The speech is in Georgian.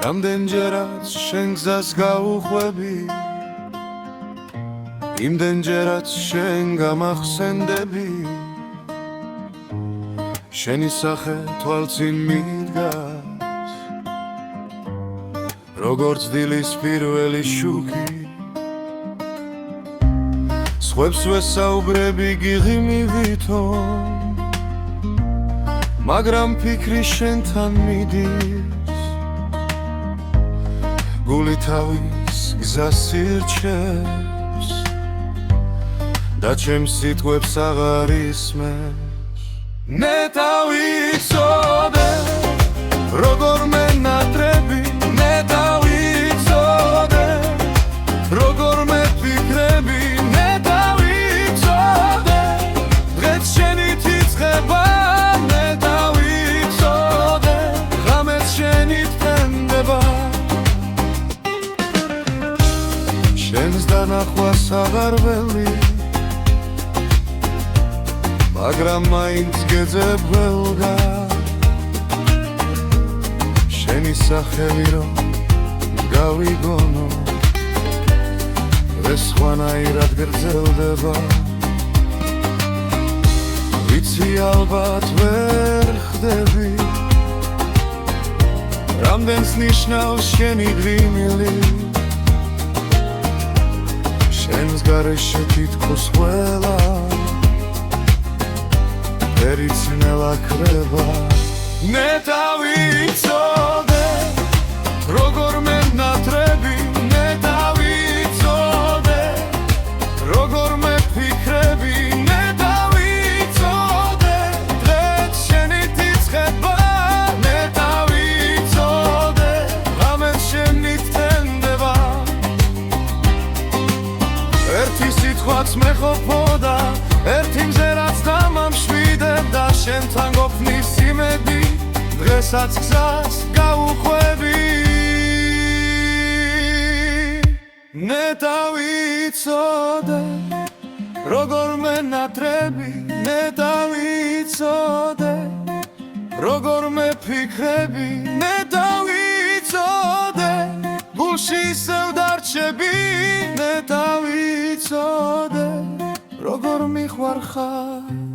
რამდენჯერაც შენ გზას გავუხვები, იმდენჯერაც შენ გამახსენდები, შენი სახე თვალწინ მიდგას, როგორც დილის პირველი შუქი. სხვებს ვესაუბრები გიღიმი ვითომ, მაგრამ ფიქრი შენთან მიდის, გული თავის გზას ირჩევს და ჩემს სიტყვებს აღარ ისმევს. ნეტავიცოდე როგორ მენატრები, ნეტავიცოდე როგორ მეფიქრები, ნეტავიცოდე დღეს შენით იწყება, ნეტავიცოდე ღამეც შენით თენდება. შენს დანახვას აღარ ველი, მაგრამ მაინც გეძებ ყველგან, შენი სახელი რომ გავიგონო, ეს ხვანაირად გრძელდება. ვიცი ალბათ ვერ ხდები, რამდენს ნიშნავს შენი ღრიმილი, შენს გარეშე თითქოს ყველა ერიცნელა ქრება. ნეტავიცოდე როგორ მენატრები, ნეტავიცოდე როგორ მეფიქრები, ნეტავიცოდე დღეს შენით იწყება, ნეტავიცოდე ღამეც შენით თენდება. ერთი სიტყვაც მეყოფოდა, ერთი მზერაც დამამშვიდებდა, შენთან გოფნის იმედი, დღესაც გზას გავუხვევი. ნეტავიცოდე როგორ მენატრები, ნეტავიცოდე როგორ მეფიქრები, ნეტავიცოდე გულში ისევ დარჩები, ნეტავიცოდე როგორ მიხვარხარ.